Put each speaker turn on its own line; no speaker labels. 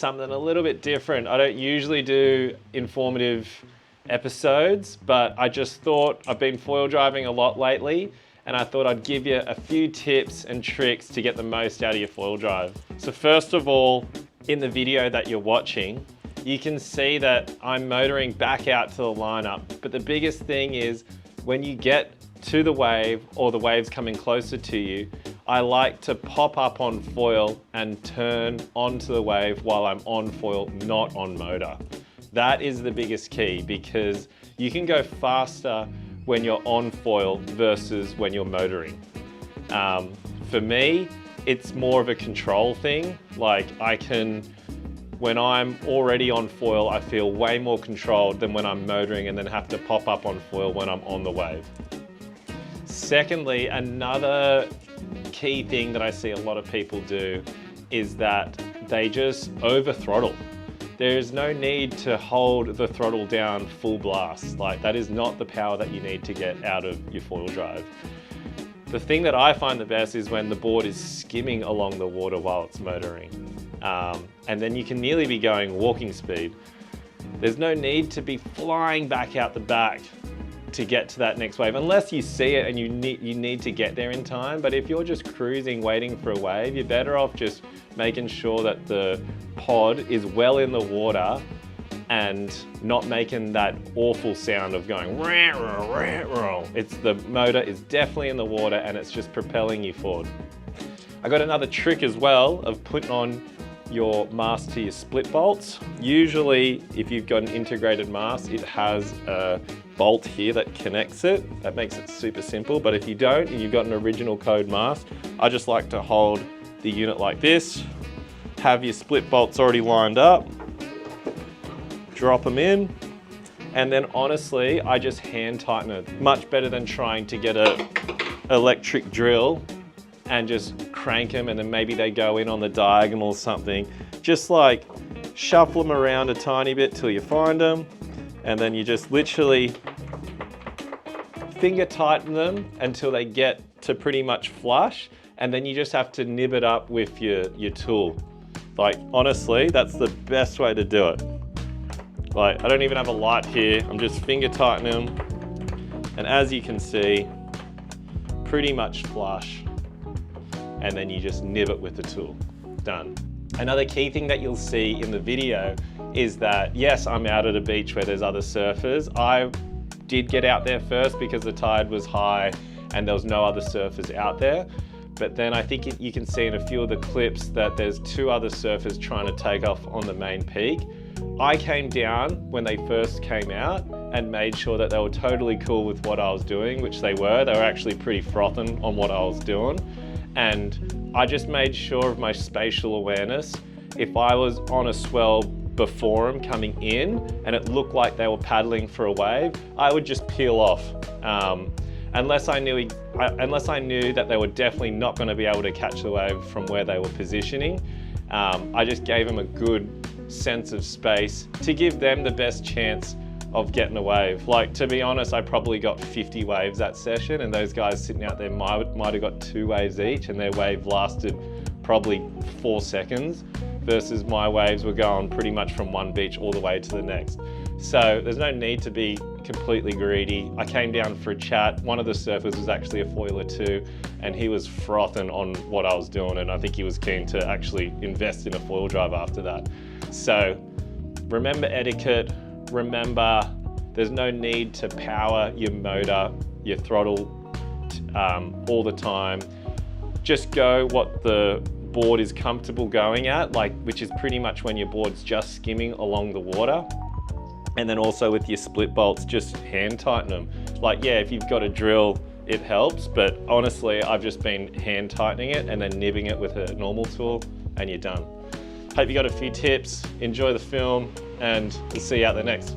something a little bit different. I don't usually do informative episodes, but I just thought I've been foil driving a lot lately, and I thought I'd give you a few tips and tricks to get the most out of your foil drive. So first of all, in the video that you're watching, you can see that I'm motoring back out to the lineup, but the biggest thing is when you get to the wave or the wave's coming closer to you, I like to pop up on foil and turn onto the wave while I'm on foil, not on motor. That is the biggest key, because you can go faster when you're on foil versus when you're motoring. For me, it's more of a control thing. Like when I'm already on foil, I feel way more controlled than when I'm motoring and then have to pop up on foil when I'm on the wave. Secondly, another key thing that I see a lot of people do is that they just over throttle. There's no need to hold the throttle down full blast. Like, that is not the power that you need to get out of your foil drive. The thing that I find the best is when the board is skimming along the water while it's motoring. And then you can nearly be going walking speed. There's no need to be flying back out the back to get to that next wave, unless you see it and you need to get there in time. But if you're just cruising, waiting for a wave, you're better off just making sure that the pod is well in the water and not making that awful sound of going rah, rah, rah, rah. It's the motor is definitely in the water and it's just propelling you forward. I got another trick as well of putting on your mast to your split bolts. Usually, if you've got an integrated mast, it has a bolt here that connects it. That makes it super simple. But if you don't, and you've got an original code mast, I just like to hold the unit like this, have your split bolts already lined up, drop them in, and then honestly, I just hand tighten it. Much better than trying to get an electric drill and just crank them and then maybe they go in on the diagonal or something. Just like shuffle them around a tiny bit till you find them, and then you just literally finger tighten them until they get to pretty much flush, and then you just have to nib it up with your tool. Like, honestly, that's the best way to do it. Like, I don't even have a light here, I'm just finger tightening them, and as you can see, pretty much flush. And then you just nib it with the tool. Done. Another key thing that you'll see in the video is that, yes, I'm out at a beach where there's other surfers. I did get out there first because the tide was high and there was no other surfers out there. But then I think you can see in a few of the clips that there's two other surfers trying to take off on the main peak. I came down when they first came out and made sure that they were totally cool with what I was doing, which they were. They were actually pretty frothing on what I was doing. And I just made sure of my spatial awareness. If I was on a swell before them coming in and it looked like they were paddling for a wave, I would just peel off. Unless I knew that they were definitely not going to be able to catch the wave from where they were positioning, I just gave them a good sense of space to give them the best chance of getting a wave. Like, to be honest, I probably got 50 waves that session, and those guys sitting out there might have got 2 waves each, and their wave lasted probably 4 seconds, versus my waves were going pretty much from one beach all the way to the next. So there's no need to be completely greedy. I came down for a chat. One of the surfers was actually a foiler too, and he was frothing on what I was doing, and I think he was keen to actually invest in a foil drive after that. So remember etiquette. Remember, there's no need to power your motor, your throttle all the time. Just go what the board is comfortable going at, which is pretty much when your board's just skimming along the water. And then also with your split bolts, just hand tighten them. Like, yeah, if you've got a drill, it helps, but honestly, I've just been hand tightening it and then nibbing it with a normal tool, and you're done. Hope you got a few tips. Enjoy the film, and we'll see you out there next.